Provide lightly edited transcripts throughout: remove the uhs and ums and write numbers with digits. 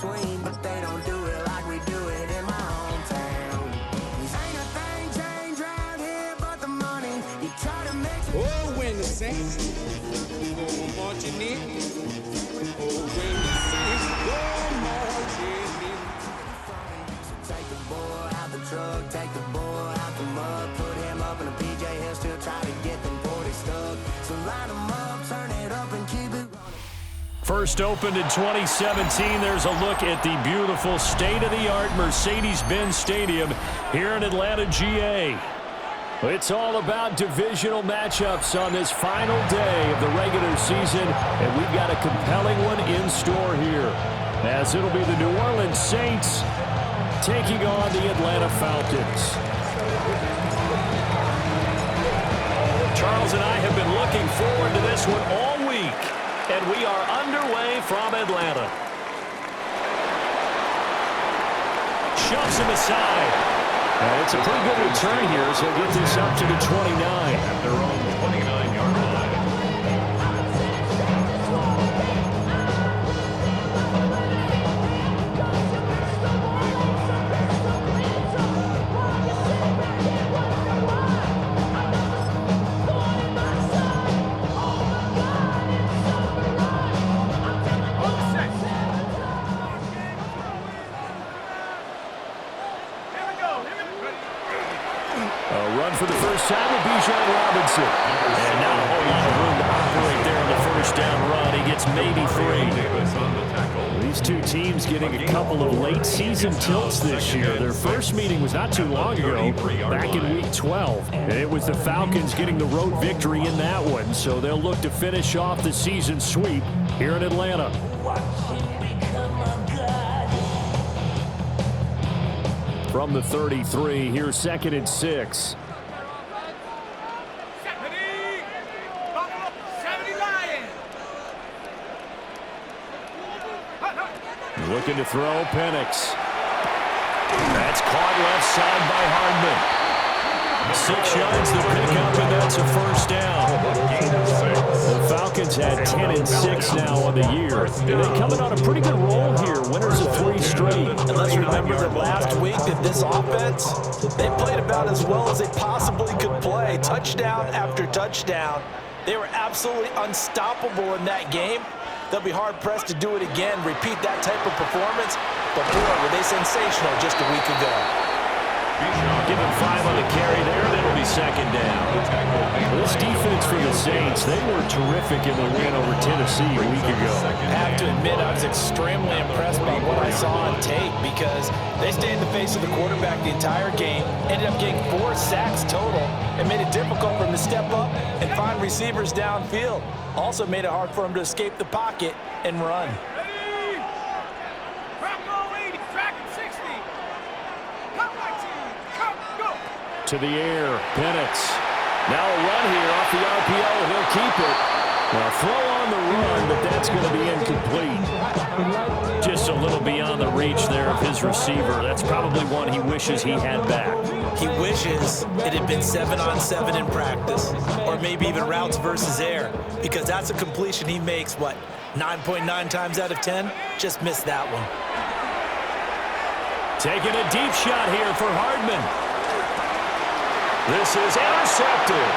between, but they don't do it like we do it in my hometown. Ain't a thing changed round here but the money. You try to make it. Oh, when the Saints go marching in. Oh, when the Saints go marching in. So take the boy out the truck, take the boy out the mud, put him up in a PJ, he'll still try to get them 40 stuck. So line them up, turn it up and keep it running. First opened in 2017. There's a look at the beautiful state-of-the-art Mercedes-Benz Stadium here in Atlanta, GA. It's all about divisional matchups on this final day of the regular season, and we've got a compelling one in store here, as it'll be the New Orleans Saints taking on the Atlanta Falcons. Charles and I have been looking forward to this one all week, and we are underway from Atlanta. Shoves him aside. It's a pretty good return here, so he'll get this up to the 29. At their own 29-yard line. For the first time with Bijan Robinson. And not a whole lot of room to operate there on the first down run. He gets maybe 3. These two teams getting a couple of late season tilts this year. Their first meeting was not too long ago, back in week 12. And it was the Falcons getting the road victory in that one. So they'll look to finish off the season sweep here in Atlanta. From the 33, here's 2nd and 6. Looking to throw, Penix. That's caught left side by Hardman. 6 yards the pickup, and that's a first down. The Falcons had 10 and 6 now on the year. And they're coming on a pretty good roll here. Winners of 3 straight. And let's remember that last week that this offense, they played about as well as they possibly could play. Touchdown after touchdown. They were absolutely unstoppable in that game. They'll be hard-pressed to do it again, repeat that type of performance. But boy, were they sensational just a week ago. Give him 5 on the carry there, then it'll be 2nd down. This defense for the Saints, they were terrific in the win over Tennessee a week ago. I have to admit, I was extremely impressed by what I saw on tape because they stayed in the face of the quarterback the entire game, ended up getting 4 sacks total, and made it difficult for him to step up and find receivers downfield. Also made it hard for him to escape the pocket and run. To the air, Penix. Now a run here off the RPO. He'll keep it. Well, throw on the run, but that's going to be incomplete. Just a little beyond the reach there of his receiver. That's probably one he wishes he had back. He wishes it had been 7-on-7 in practice, or maybe even routes versus air, because that's a completion he makes, what, 9.9 times out of 10? Just missed that one. Taking a deep shot here for Hardman. This is intercepted.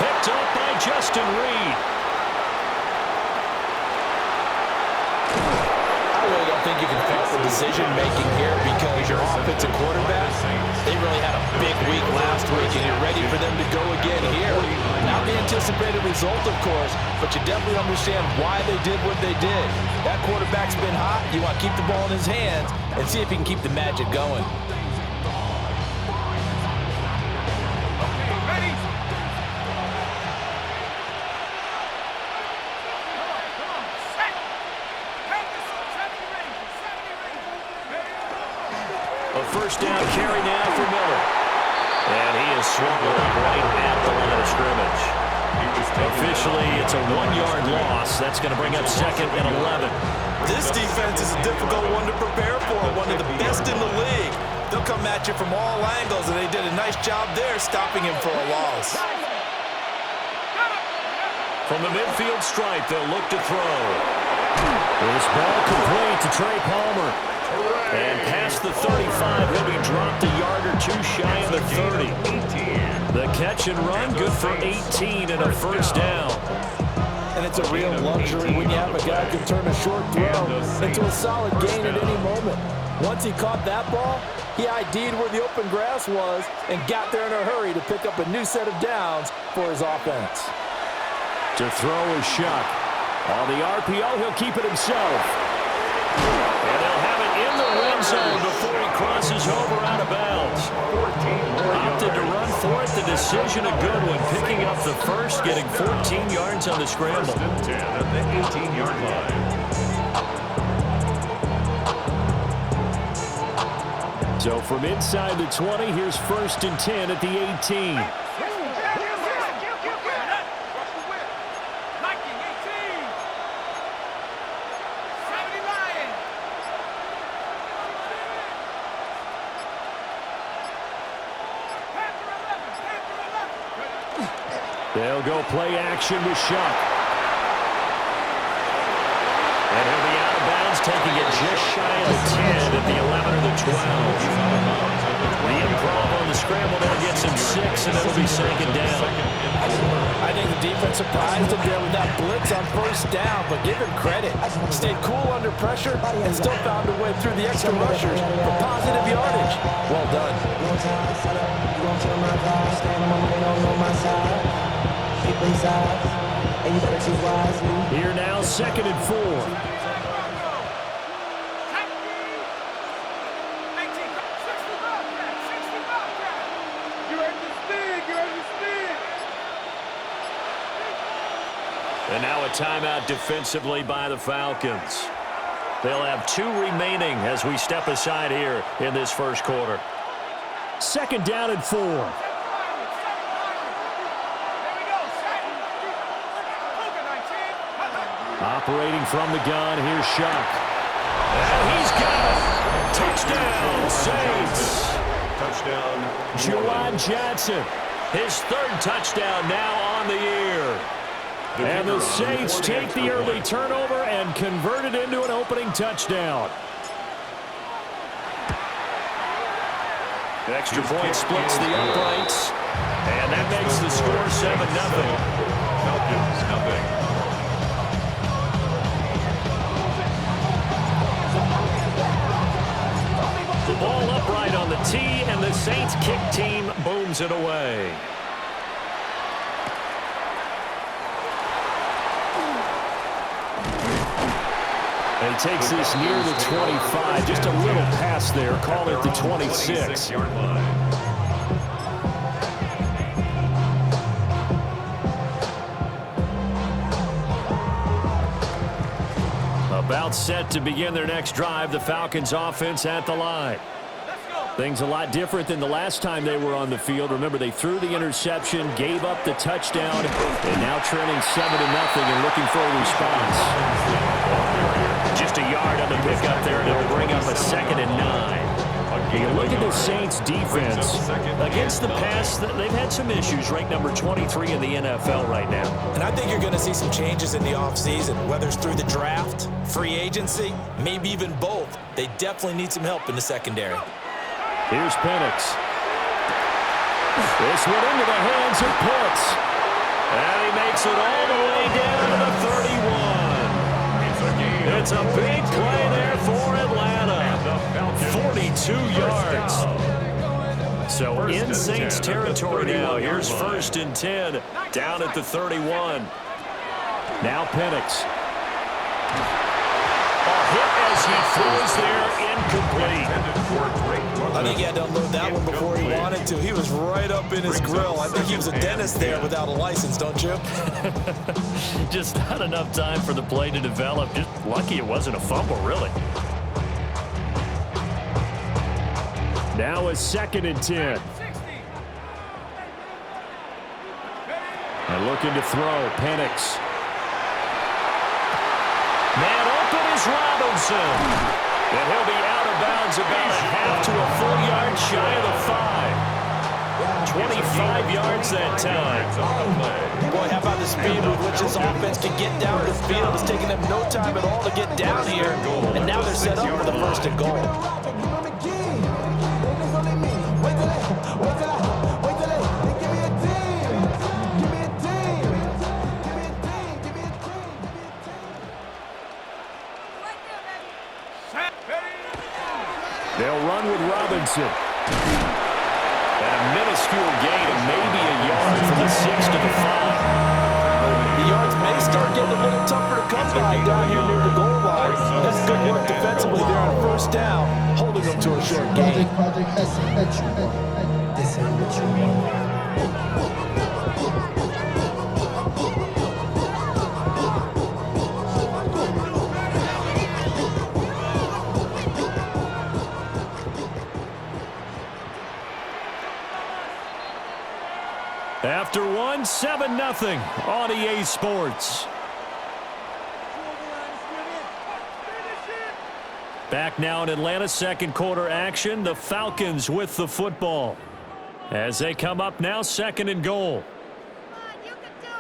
Picked up by Justin Reed. I really don't think you can fault the decision-making here because your offensive quarterback, they really had a big week last week, and you're ready for them to go again here. Not the anticipated result, of course, but you definitely understand why they did what they did. That quarterback's been hot. You want to keep the ball in his hands and see if he can keep the magic going. First down carry now for Miller. And he is swallowed up right at the line of scrimmage. Officially, it's a 1-yard loss. That's going to bring up 2nd and 11. This defense is a difficult one to prepare for, one of the best in the league. They'll come at you from all angles, and they did a nice job there stopping him for a loss. From the midfield stripe, they'll look to throw. This ball complete to Trey Palmer. And past the 35, he'll be dropped a yard or two shy of the 30. The catch and run, good for 18 and a first down. And it's a real luxury when you have a guy who can turn a short throw into a solid gain at any moment. Once he caught that ball, he ID'd where the open grass was and got there in a hurry to pick up a new set of downs for his offense. To throw is Shuck. On the RPO, he'll keep it himself. And they'll have it in the red zone before he crosses over out of bounds. Opted to run for it. The decision a good one. Picking up the first, getting 14 yards on the scramble. 10 at the 18-yard line. So from inside the 20, here's 1st and 10 at the 18. They'll go play action with Shuck. And he'll be out of bounds, taking it just shy of the 10 at the 11 or the 12. The improv on the scramble there gets him 6, and it'll be 2nd down. I think the defense surprised him there with that blitz on 1st down, but give him credit. Stayed cool under pressure and still found a way through the extra rushers for positive yardage. Well done. Here now, 2nd and 4. And now a timeout defensively by the Falcons. They'll have 2 remaining as we step aside here in this first quarter. 2nd down and 4. Operating from the gun, here's Shuck. And he's got it. Touchdown, Saints. Touchdown. Juwan Johnson, his 3rd touchdown now on the year. And the Saints take the early turnover and convert it into an opening touchdown. Extra point splits the uprights. And that makes the score 7-0. Falcons, nothing. The ball upright on the tee, and the Saints kick team booms it away. And he takes this near the 25, just a little pass there, call it the 26. About set to begin their next drive, the Falcons offense at the line. Things a lot different than the last time they were on the field. Remember, they threw the interception, gave up the touchdown, and now trailing 7-0 and looking for a response. Just a yard on the pickup there, and it'll bring up a 2nd and 9. You look at the Saints defense against the pass. They've had some issues, ranked number 23 in the NFL right now. And I think you're going to see some changes in the offseason, whether it's through the draft, free agency, maybe even both. They definitely need some help in the secondary. Here's Penix. This one into the hands of Pitts. And he makes it all the way down to the 31. It's a big play there for Atlanta. 42 yards. So in Saints territory now. Here's 1st and 10 down at the 31. Now Penix. A hit as he throws there, incomplete. I think he had to unload that one before he wanted to. He was right up in his grill. I think he was a dentist there without a license, don't you? Just not enough time for the play to develop. Just lucky it wasn't a fumble, really. Now a 2nd and 10. And looking to throw, Penix. Man open is Robinson. And he'll be out of bounds about a half to a full yard shy of the 5. 25 yards that time. Boy, how about the speed with which this offense can get down the field? It's taking them no time at all to get down here. And now they're set up for the first and goal. They'll run with Robinson. And a minuscule gain of maybe a yard from the 6 to the 5. The yards may start getting a little tougher to come by down here near the goal line. That's good work defensively there on first down, holding them to a short gain. After one, 7-0 on EA Sports. Back now in Atlanta's second quarter action, the Falcons with the football. As they come up now, 2nd and goal. You can do it.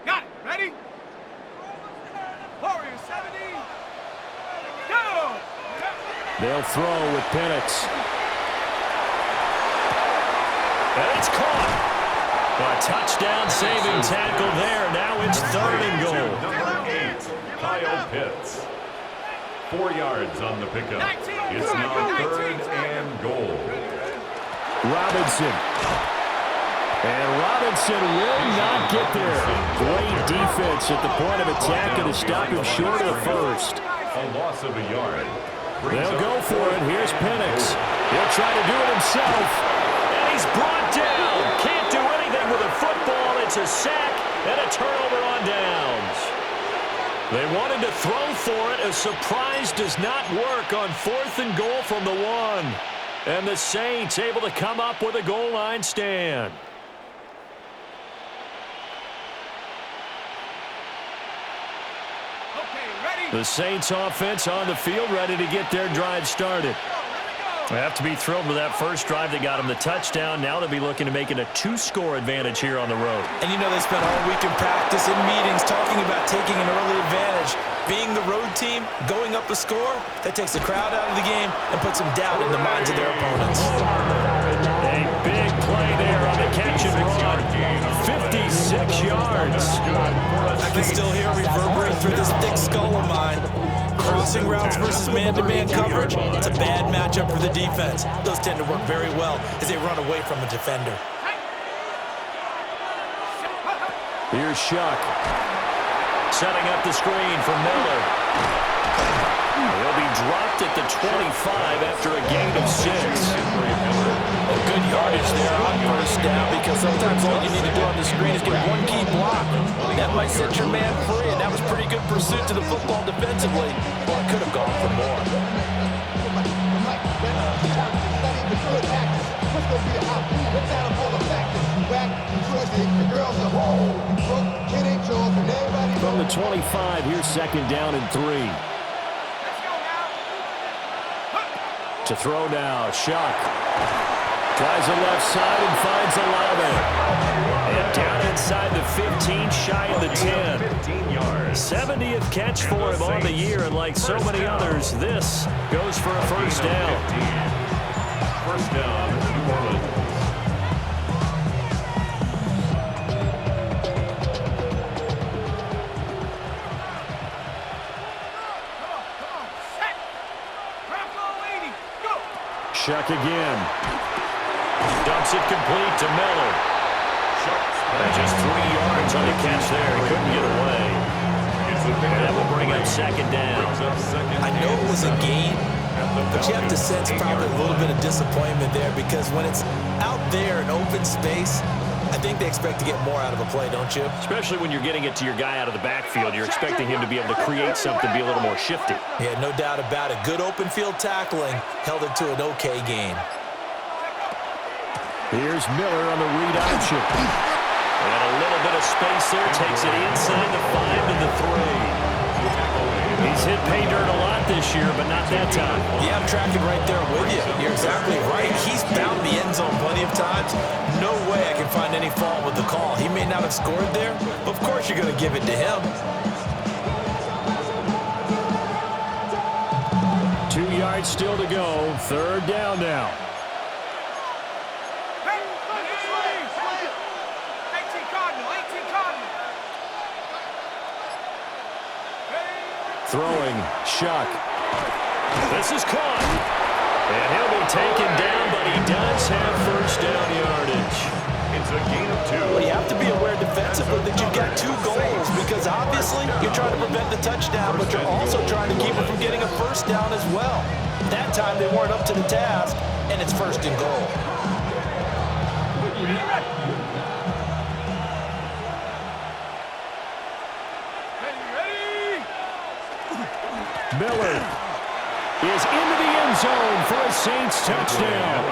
Got it. Ready? Warriors 70. Go! They'll throw with Penix. And it's caught. A touchdown saving tackle there. Now it's 3rd and goal. Number 8, Kyle Pitts. 4 yards on the pickup. It's now 3rd and goal. Robinson. And Robinson will not get there. Great defense at the point of attack and to stop him short of the first. A loss of a yard. They'll go for it. Here's Penix. He'll try to do it himself. And he's brought down. Can't do anything with a football. It's a sack and a turnover on downs. They wanted to throw for it. A surprise does not work on 4th and goal from the 1. And the Saints able to come up with a goal line stand. The Saints offense on the field, ready to get their drive started. They have to be thrilled with that first drive that got them the touchdown. Now they'll be looking to make it a 2-score advantage here on the road. And you know they spent all week in practice, in meetings, talking about taking an early advantage. Being the road team, going up a score, that takes the crowd out of the game and puts some doubt in the minds of their opponents. A big play there on the catch and run. 56 yards. I can still hear it reverberate through this thick skull of mine. Crossing routes versus man-to-man coverage. It's a bad matchup for the defense. Those tend to work very well as they run away from a defender. Here's Shuck. Setting up the screen for Miller. He'll be dropped at the 25 after a gain of 6. A good yardage there on first down because sometimes all you need to do on the screen is get one key block. That might set your man free, and that was pretty good pursuit to the football defensively. Well, it could have gone for more. From the 25, here's 2nd down and 3. To throw now, Shuck. Tries the left side and finds Olave. And down inside the 15, shy of the 10. 70th catch for him on the year, and like so many others, this goes for a first down. First down, New Orleans. Shuck again. Dumps it complete to Miller. And just 3 yards on the catch there. He couldn't get away. And that will bring up 2nd down. I know it was a gain, but you have to sense probably a little bit of disappointment there because when it's out there in open space, I think they expect to get more out of a play, don't you? Especially when you're getting it to your guy out of the backfield. You're expecting him to be able to create something, be a little more shifty. Yeah, no doubt about it. Good open field tackling held it to an okay gain. Here's Miller on the read option. And a little bit of space there. Takes it inside the 5 to the 3. He's hit pay dirt a lot this year, but not that time. Yeah, I'm tracking right there with you. You're exactly right. He's found the end zone plenty of times. No way I can find any fault with the call. He may not have scored there, but of course you're going to give it to him. 2 yards still to go. Third down now. Throwing, Shuck. This is caught. And he'll be taken down, but he does have first down yardage. It's a gain of 2. Well, you have to be aware defensively that you've got 2 goals because obviously you're trying to prevent the touchdown, but you're also trying to keep it from getting a first down as well. That time they weren't up to the task, and it's first and goal. Miller is into the end zone for a Saints touchdown.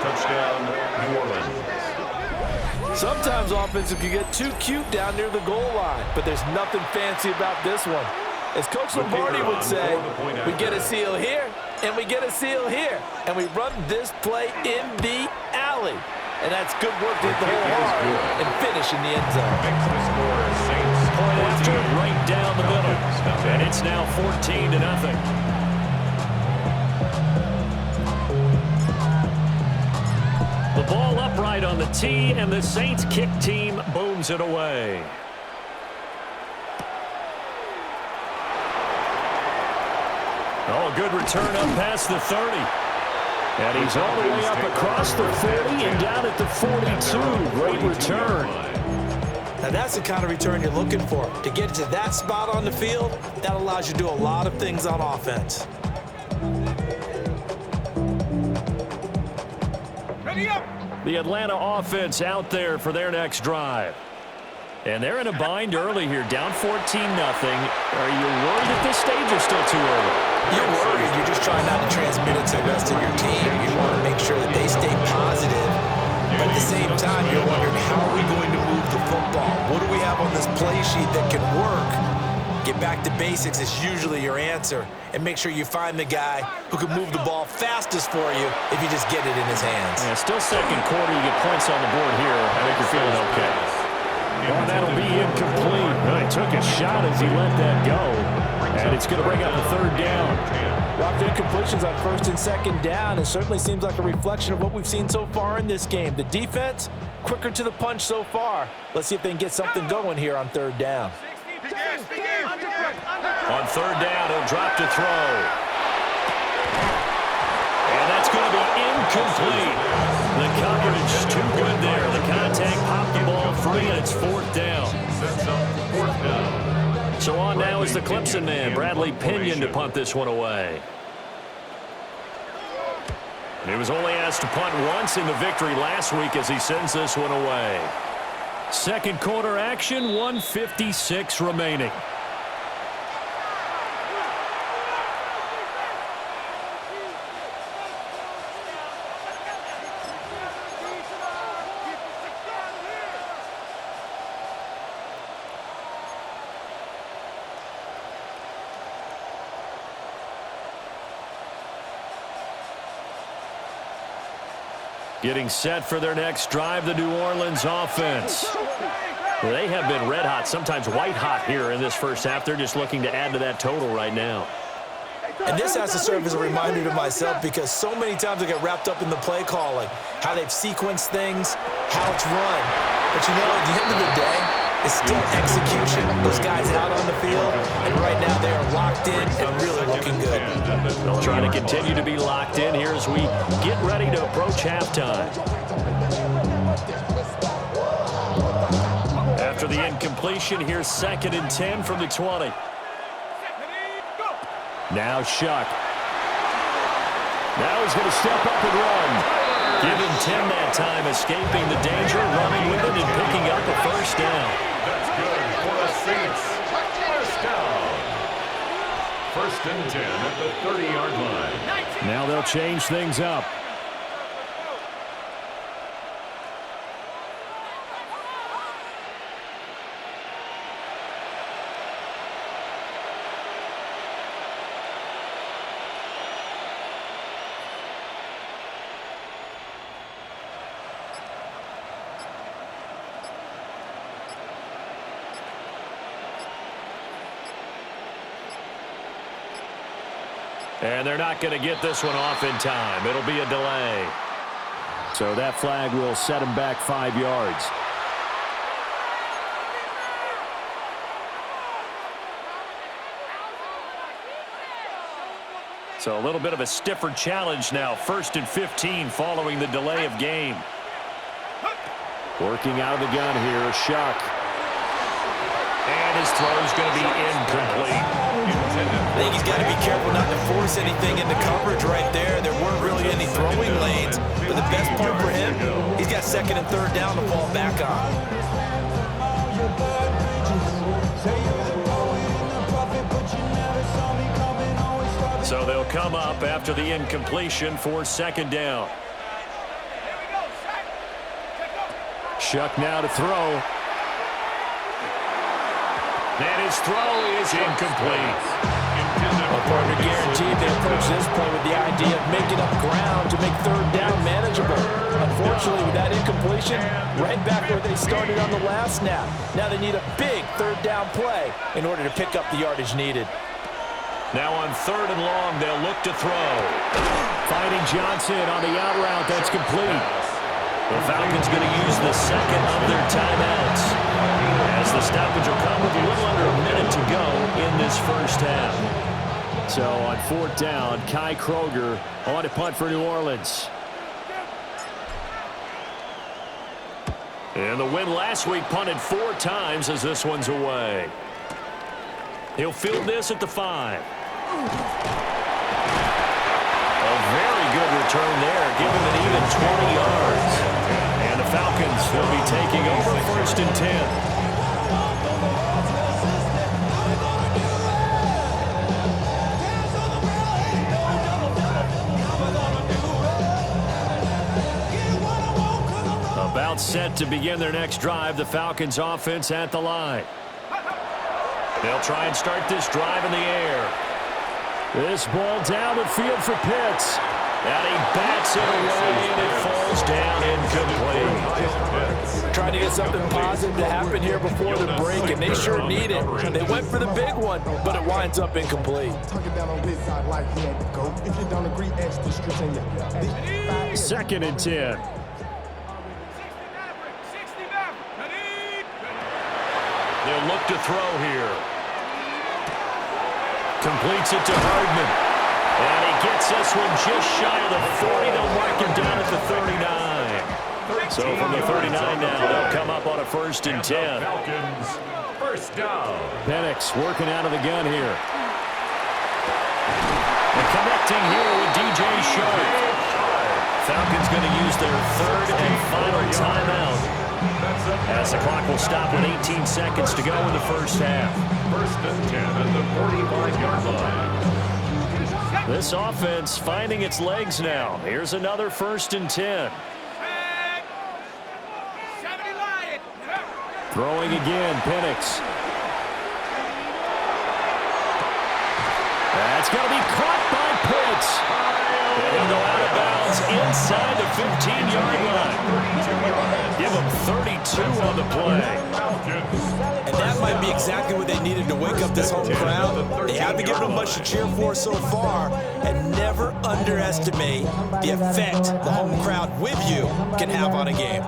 Touchdown, New Orleans. Sometimes offenses can get too cute down near the goal line, but there's nothing fancy about this one. As Coach Lombardi would say, we get a seal here, and we get a seal here, and we run this play in the alley. And that's good work to hit the hole hard and finish in the end zone. Makes the score Saints Point after, right down the middle. And it's now 14-0. The ball upright on the tee, and the Saints kick team booms it away. Oh, good return up past the 30. And he's all the way up across the 40 and down at the 42. Great return. Now that's the kind of return you're looking for. To get to that spot on the field, that allows you to do a lot of things on offense. Ready up! The Atlanta offense out there for their next drive. And they're in a bind early here, down 14-0. Are you worried at this stage or still too early? You're worried. You're just trying not to transmit it to the rest of your team. You want to make sure that they stay positive. But at the same time, you're wondering, how are we going to move the football? What do we have on this play sheet that can work? Get back to basics is usually your answer. And make sure you find the guy who can move the ball fastest for you if you just get it in his hands. Yeah, still second quarter. You get points on the board here. I think you're feeling okay. Oh, that'll be incomplete. Well, he took a shot as he let that go. And it's going to bring up a third down. Rough incompletions on first and second down. It certainly seems like a reflection of what we've seen so far in this game. The defense, quicker to the punch so far. Let's see if they can get something going here on third down. On third down, he'll drop to throw. And that's going to be incomplete. The coverage too good there. The contact popped the ball free, and it's fourth down. Sets up fourth down. So on now is the Clemson man, Bradley Pinion, to punt this one away. And he was only asked to punt once in the victory last week as he sends this one away. Second quarter action, 1:56 remaining. Getting set for their next drive, the New Orleans offense. They have been red hot, sometimes white hot here in this first half. They're just looking to add to that total right now. And this has to serve as a reminder to myself because so many times I get wrapped up in the play calling, how they've sequenced things, how it's run. But you know, at the end of the day, it's still execution. Those guys out on the field, and right now they are locked in and really looking good. They'll try to continue to be locked in here as we get ready to approach halftime. After the incompletion, here's 2nd and 10 from the 20. Now Shuck. Now he's going to step up and run. Give him 10 that time, escaping the danger, running with it, and picking up a first down. That's good for the Saints. First down. 1st and 10 at the 30-yard line. Now they'll change things up. And they're not going to get this one off in time. It'll be a delay. So that flag will set him back 5 yards. So a little bit of a stiffer challenge now. 1st and 15 following the delay of game. Working out of the gun here, Shuck. And his throw's going to be incomplete. I think he's got to be careful not to force anything into coverage right there. There weren't really any throwing lanes. But the best part for him, he's got 2nd and 3rd down to fall back on. So they'll come up after the incompletion for 2nd down. Shuck now to throw. And his throw is incomplete. A partner guaranteed they approach this play with the idea of making up ground to make 3rd down manageable. Unfortunately, with that incompletion, right back where they started on the last snap. Now they need a big 3rd down play in order to pick up the yardage needed. Now on 3rd and long, they'll look to throw. Finding Johnson on the out route. That's complete. The Falcons going to use the 2nd of their timeouts, as the stoppage will come with a little under a minute to go in this 1st half. So on 4th down, Kai Kroger on to punt for New Orleans. And the win last week punted 4 times as this one's away. He'll field this at the 5. A very good return there, giving an even 20 yards. And the Falcons will be taking over 1st and 10. About set to begin their next drive, the Falcons offense at the line. They'll try and start this drive in the air. This ball down the field for Pitts. And he bats it away, and it falls down incomplete. Trying to get something positive to happen here before the break, and they sure need it. They went for the big one, but it winds up incomplete. 2nd and 10. They'll look to throw here. Completes it to Hardman. And he gets this one just shy of the 40. They'll mark him down at the 39. So from the 39 now, they'll come up on a 1st and 10. Falcons, 1st down. Penix working out of the gun here. And connecting here with DJ Sharp. Falcons going to use their 3rd and final timeout, as the clock will stop with 18 seconds to go in the 1st half. 1st and 10 at the 45-yard line. This offense finding its legs now. Here's another 1st and 10. Throwing again, Penix. That's going to be caught by Pitts. And he'll go out of bounds inside the 15-yard line. Give him 32 on the play. And that might be exactly what they needed to wake up this home crowd. They haven't given them much to cheer for so far. And never underestimate the effect the home crowd with you can have on a game.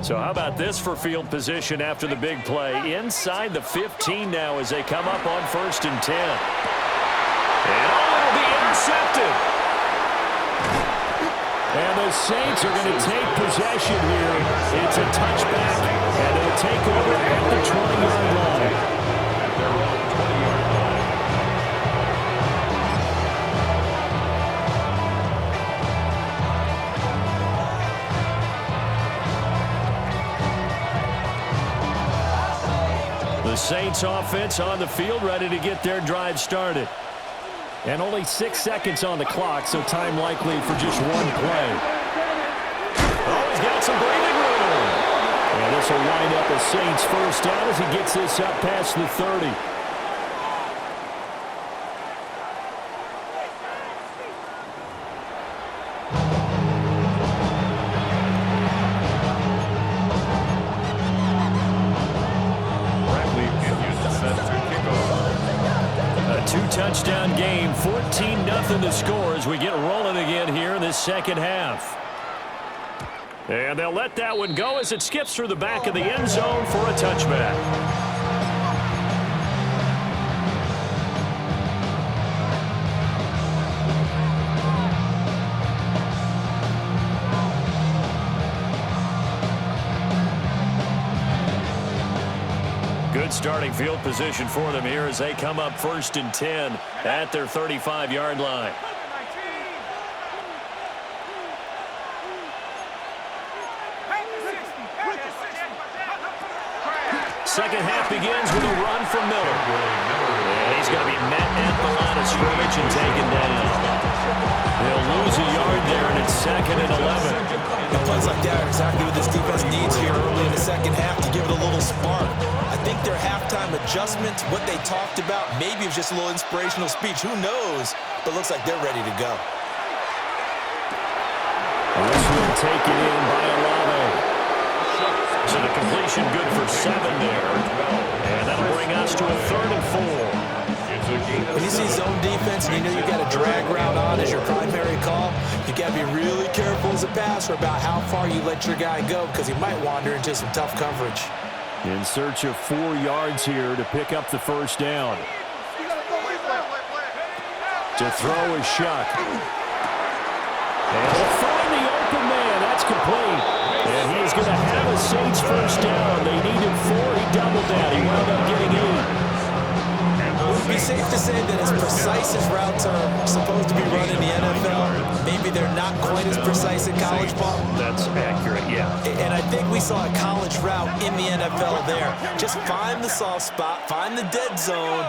So how about this for field position after the big play? Inside the 15 now as they come up on 1st and 10. And it'll be intercepted. And the Saints are going to take possession here. It's a touchback, and they'll take over at the 20-yard line. The Saints offense on the field, ready to get their drive started. And only 6 seconds on the clock, so time likely for just one play. Oh, he's got some breathing room. And this will wind up a Saints 1st down as he gets this up past the 30. touchdown game. 14-0 the score as we get rolling again here in this second half. And they'll let that one go as it skips through the back of the end zone for a touchback. Good starting field position for them here as they come up 1st and 10 at their 35-yard line. Second half begins with a run from Miller. And he's going to be met at the line of scrimmage and taken down. They'll lose a yard there, and it's 2nd and 11. And plays like that are exactly what this defense needs here early in the second half to give it a little spark. I think their halftime adjustment, what they talked about, maybe it was just a little inspirational speech. Who knows? But it looks like they're ready to go. This will take it in by Olave. So the completion good for 7 there. And that'll bring us to a 3rd and 4. When you see zone defense and you know you got a drag route on as your primary call, you got to be really careful as a passer about how far you let your guy go because he might wander into some tough coverage. In search of 4 yards here to pick up the first down. To throw is Shuck. And he'll find the open man. That's complete. And he is going to have a Saints first down. They needed 4. He doubled that. He wound up getting 8. Would it be safe to say that as precise as routes are supposed to be run in the NFL, maybe they're not quite as precise in college ball? That's accurate, yeah. And I think we saw a college route in the NFL there. Just find the soft spot, find the dead zone,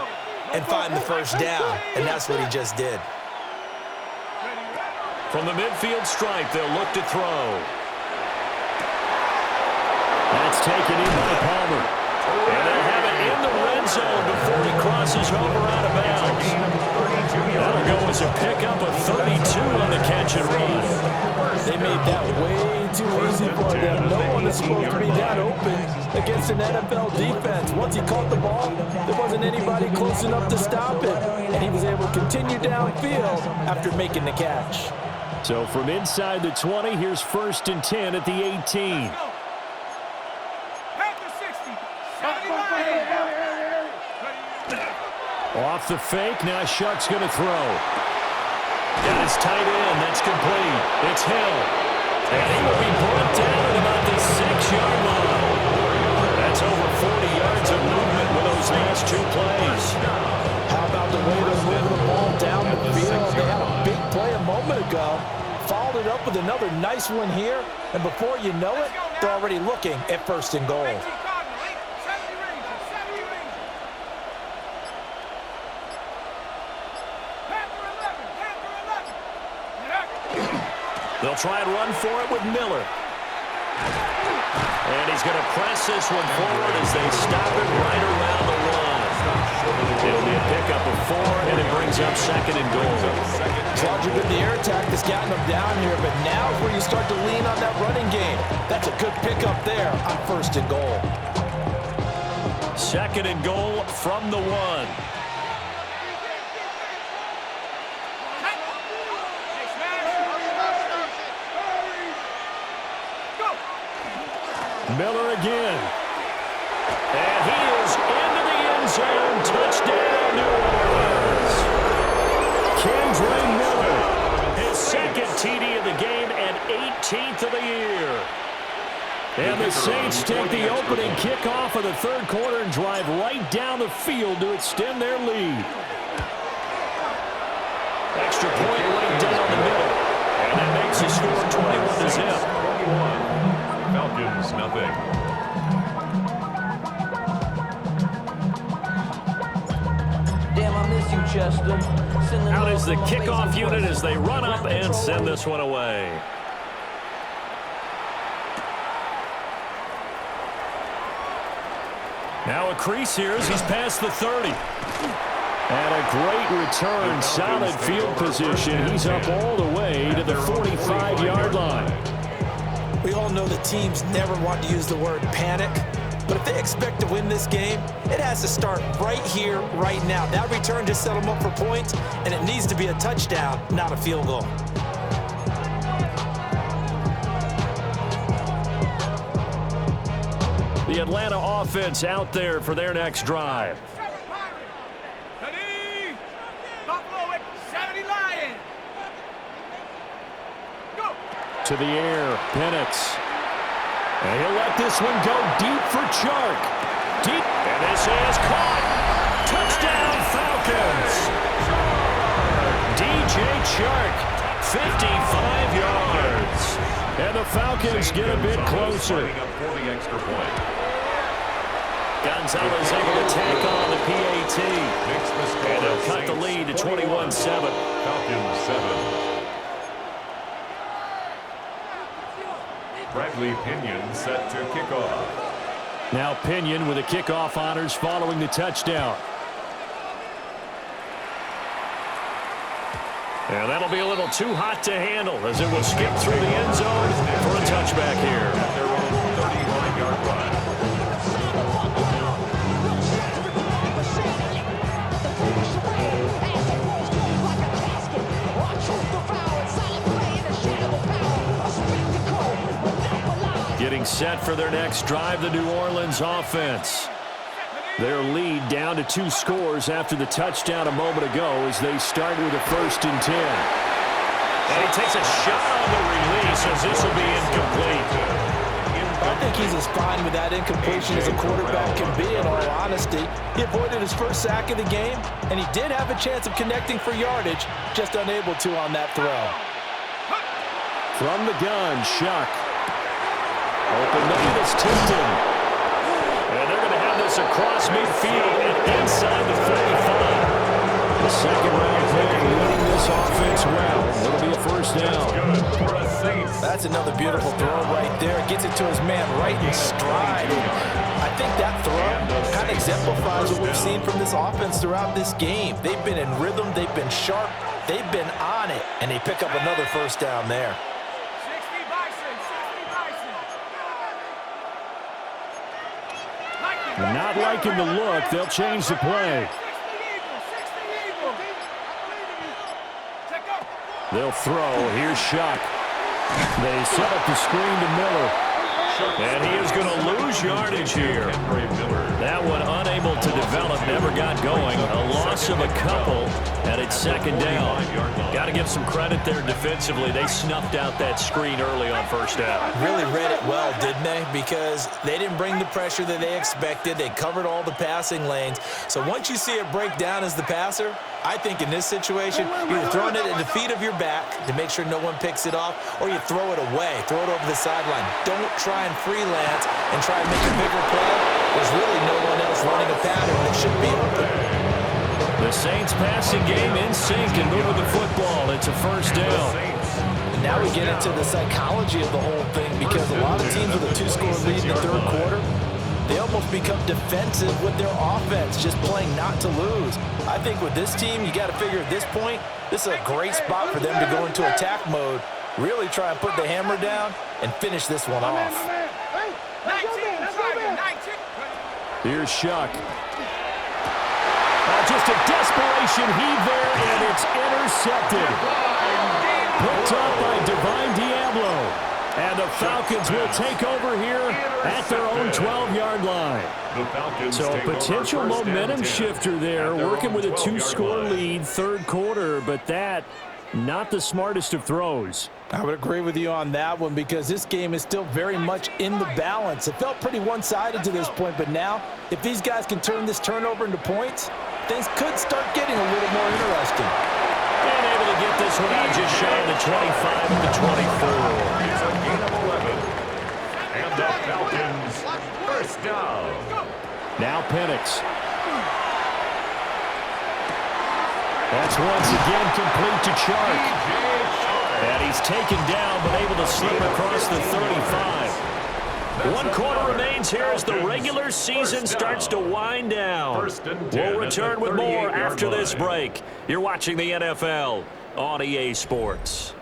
and find the first down. And that's what he just did. From the midfield stripe, they'll look to throw. That's taken in by Palmer. And they'll have it in the red zone before he crosses over out of bounds. That'll go as a pickup of 32 on the catch and run. They made that way too easy for them. No one is supposed to be that open against an NFL defense. Once he caught the ball, there wasn't anybody close enough to stop it. And he was able to continue downfield after making the catch. So from inside the 20, here's 1st and 10 at the 18. Off the fake, now Shuck's going to throw. Got his tight end, that's complete. It's Hill. And he will be brought down at about the 6-yard line. That's over 40 yards of movement with those last 2 plays. How about the way they're moving the ball down the field? They had a big play a moment ago. Followed it up with another nice one here. And before you know it, they're already looking at 1st and goal. They'll try and run for it with Miller. And he's going to press this one forward as they stop it right around the line. It'll be a pickup of 4, and it brings up 2nd and goal. Charging with the air attack that's gotten them down here, but now is where you start to lean on that running game. That's a good pickup there on 1st and goal. 2nd and goal from the 1. Miller again. And he is into the end zone. Touchdown, New Orleans. Kendre Miller, his 2nd TD of the game and 18th of the year. And the Saints take the opening kickoff of the 3rd quarter and drive right down the field to extend their lead. Extra point right down the middle. And that makes the score 21-0. Falcons, nothing. Damn, I miss you, Chester. Out is the kickoff unit as they run up and send this one away. Now a crease here as he's past the 30. And a great return, solid field position. He's up all the way to the 45-yard line. We all know that teams never want to use the word panic, But if they expect to win this game, it has to start right here, right now. That return just set them up for points, and it needs to be a touchdown, not a field goal. The Atlanta offense out there for their next drive. To the air, Penix. And he'll let this one go deep for Chark. Deep, and this is caught. Touchdown, Falcons. DJ Chark, 55 yards. And the Falcons get a bit closer. Gonzalez able to tack on the PAT. And they'll cut the lead to 21-7. Falcons 7. Bradley Pinion set to kick off. Now Pinion with the kickoff honors following the touchdown. And that'll be a little too hot to handle as it will skip through the end zone for a touchback here. At their own 35-yard line. Getting set for their next drive, the New Orleans offense. Their lead down to 2 scores after the touchdown a moment ago as they start with a 1st and 10. And he takes a shot on the release as this will be incomplete. I think he's as fine with that incompletion as a quarterback can be, in all honesty. He avoided his first sack of the game, and he did have a chance of connecting for yardage, just unable to on that throw. From the gun, Shuck. Open lane is tipped in. And they're going to have this across midfield and inside the 35. The second-round pick leading this offense well. It'll be a 1st down. That's another beautiful throw right there. Gets it to his man right in stride. I think that throw kind of exemplifies what we've seen from this offense throughout this game. They've been in rhythm. They've been sharp. They've been on it. And they pick up another 1st down there. Not liking the look. They'll change the play. They'll throw. Here's Shuck. They set up the screen to Miller. And he is going to lose yardage here. That one unable to develop, never got going. A loss of a couple, and it's 2nd down. Got to give some credit there defensively. They snuffed out that screen early on 1st down. Really read it well, didn't they? Because they didn't bring the pressure that they expected. They covered all the passing lanes. So once you see it break down as the passer, I think in this situation, you're throwing it at the feet of your back to make sure no one picks it off, or you throw it away, throw it over the sideline. Don't try and freelance and try and make a bigger play. There's really no one else running a pattern that should be open. The Saints passing game in sync and moving the football. It's a 1st down. And now we get into the psychology of the whole thing, because a lot of teams with a 2-score lead in the 3rd quarter, they almost become defensive with their offense, just playing not to lose. I think with this team, you got to figure at this point, this is a great spot for them to go into attack mode, really try and put the hammer down and finish this one off. 19. Here's Shuck. Just a desperation heave there, and it's intercepted. Picked up by Divine Diablo. And the Falcons will take over here at their own 12-yard line. So a potential momentum shifter there, working with a 2-score lead, 3rd quarter, but that, not the smartest of throws. I would agree with you on that one, because this game is still very much in the balance. It felt pretty one-sided to this point, but now, if these guys can turn this turnover into points, things could start getting a little more interesting. And able to get this one out just shy of the 25 at the 24. It's a gain of 11. And the Falcons 1st down. Now Penix. That's once again complete to Chark. And he's taken down, but able to slip across the 35. 1 quarter remains here as the regular season starts to wind down. We'll return with more after this break. You're watching the NFL on EA Sports.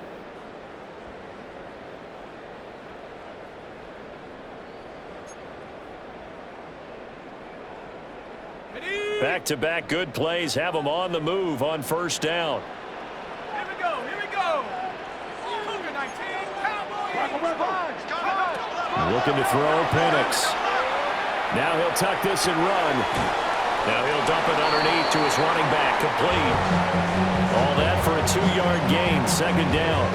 Back-to-back good plays have them on the move on first down. Here we go. Cougar 19, Cowboys. Looking to throw, Penix. Now he'll tuck this and run. Now he'll dump it underneath to his running back, complete. All that for a 2-yard gain, second down.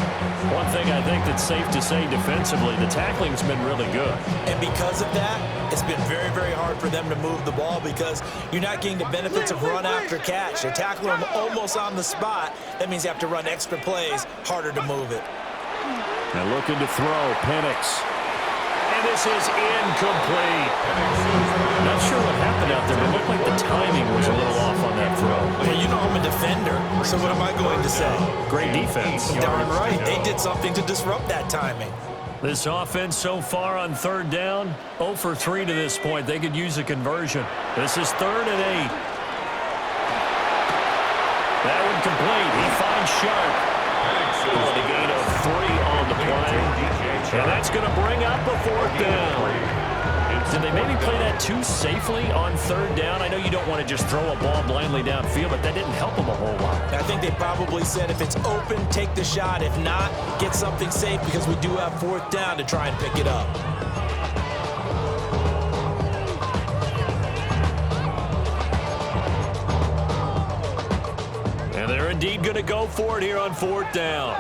One thing I think that's safe to say defensively, the tackling's been really good. And because of that, it's been very, very hard for them to move the ball because you're not getting the benefits of run after catch. They're tackling them almost on the spot. That means you have to run extra plays, harder to move it. Now looking to throw, Penix. And this is incomplete. Not sure what happened out there, but it looked like the timing was a little off on that throw. Well, you know I'm a defender, so what am I going to say? Great defense. Darn right. They did something to disrupt that timing. This offense so far on third down, 0 for 3 to this point. They could use a conversion. This is 3rd and 8. That one complete. He finds Sharp. A gain of 3 on the play. And that's going to bring up a 4th down. Did they maybe play that too safely on third down? I know you don't want to just throw a ball blindly downfield, but that didn't help them a whole lot. I think they probably said if it's open, take the shot. If not, get something safe because we do have 4th down to try and pick it up. And they're indeed going to go for it here on 4th down.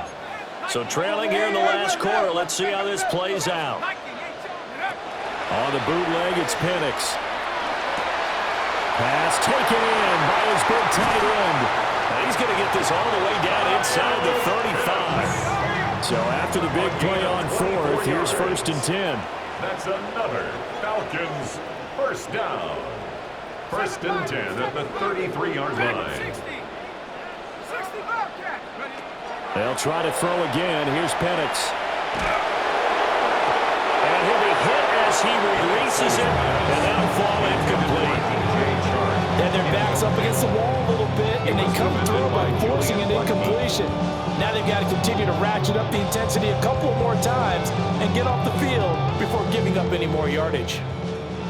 So trailing here in the last quarter, let's see how this plays out. On the bootleg, it's Penix. Pass taken in by his big tight end. And he's going to get this all the way down inside the 35. So after the big play on 4th, here's 1st and 10. That's another Falcons first down. 1st and 10 at the 33-yard line. They'll try to throw again. Here's Penix. And he'll be hit as he releases it, and that'll fall incomplete. And their back's up against the wall a little bit, and they come through by forcing an incompletion. Now they've got to continue to ratchet up the intensity a couple more times and get off the field before giving up any more yardage.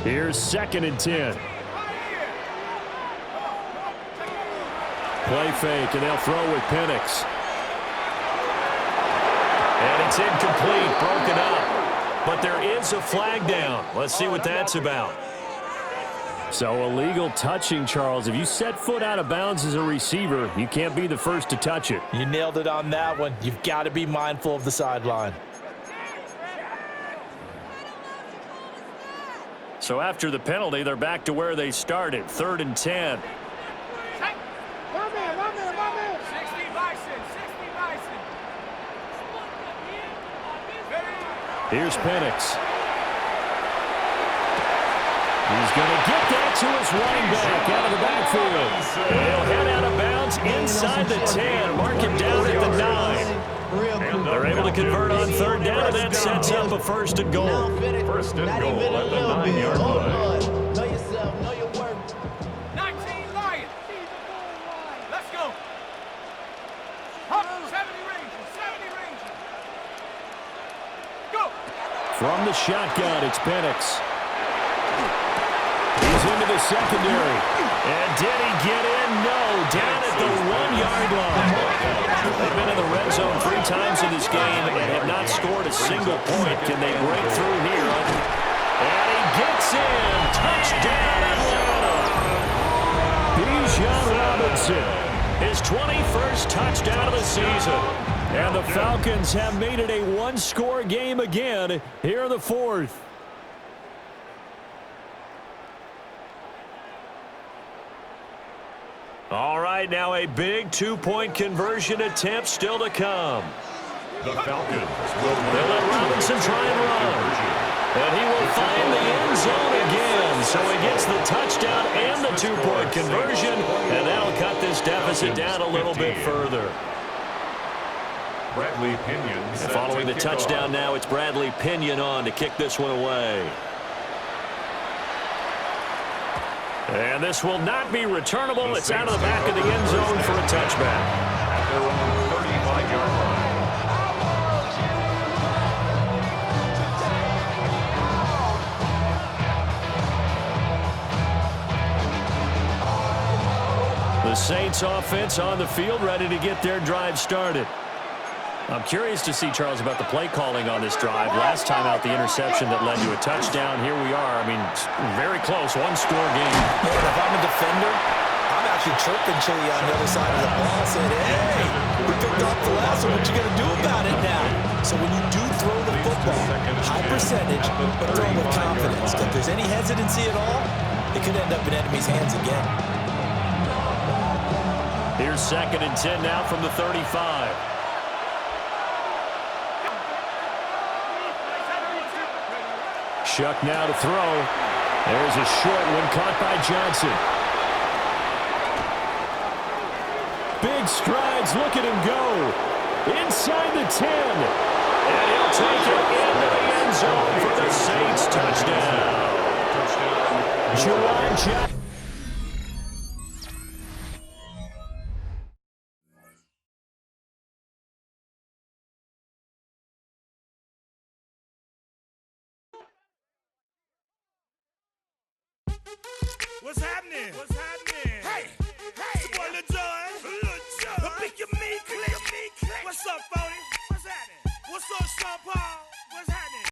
Here's 2nd and 10. Play fake, and they'll throw with Penix. And it's incomplete, broken up. But there is a flag down. Let's see what that's about. So illegal touching, Charles. If you set foot out of bounds as a receiver, you can't be the first to touch it. You nailed it on that one. You've got to be mindful of the sideline. So after the penalty, they're back to where they started, 3rd and 10. Here's Penix. He's going to get that to his running back out of the backfield. They'll head out of bounds inside the 10, mark him down at the 9. They're able to convert on 3rd down, and that sets up a 1st and goal. 1st and goal at the 9-yard line. Know yourself, know your worth. 19 Lions. Let's go. 70 Rangers. Go. From the shotgun, it's Penix. He's into the secondary. And did he get in? No. Down at the 1-yard line. They've been in the red zone 3 times in this game and have not scored a single point. Can they break through here? And he gets in. Touchdown, Atlanta. Bijan Robinson. His 21st touchdown of the season. And the Falcons have made it a 1-score game again here in the 4th. All right, now a big 2-point conversion attempt still to come. The Falcons They'll let Robinson try and run. And he will find the end zone again. So he gets the touchdown and the 2-point conversion. And that'll cut this deficit down a little bit further. Bradley Pinion. Following the touchdown now, it's Bradley Pinion on to kick this one away. And this will not be returnable. It's out of the back of the end zone for a touchback. At their own 35-yard line. The Saints offense on the field, ready to get their drive started. I'm curious to see, Charles, about the play calling on this drive. Last time out, the interception that led to a touchdown. Here we are. I mean, very close, one-score game. Man, if I'm a defender, I'm actually chirping Chili on the other side of the ball, saying, hey, we picked off the last one. What you going to do about it now? So when you do throw the football, high percentage, but throw with confidence. If there's any hesitancy at all, it could end up in enemy's hands again. Here's 2nd and 10 now from the 35. Shuck now to throw. There's a short one caught by Johnson. Big strides. Look at him go. Inside the 10. And he'll take it into the end zone for the Saints touchdown. Juwan Johnson. What's happening? What's happening? Hey, hey, it's your boy Lil Jon. Pick your meat, click. What's up, Bodie? What's happening? What's up, Sean Paul? What's happening?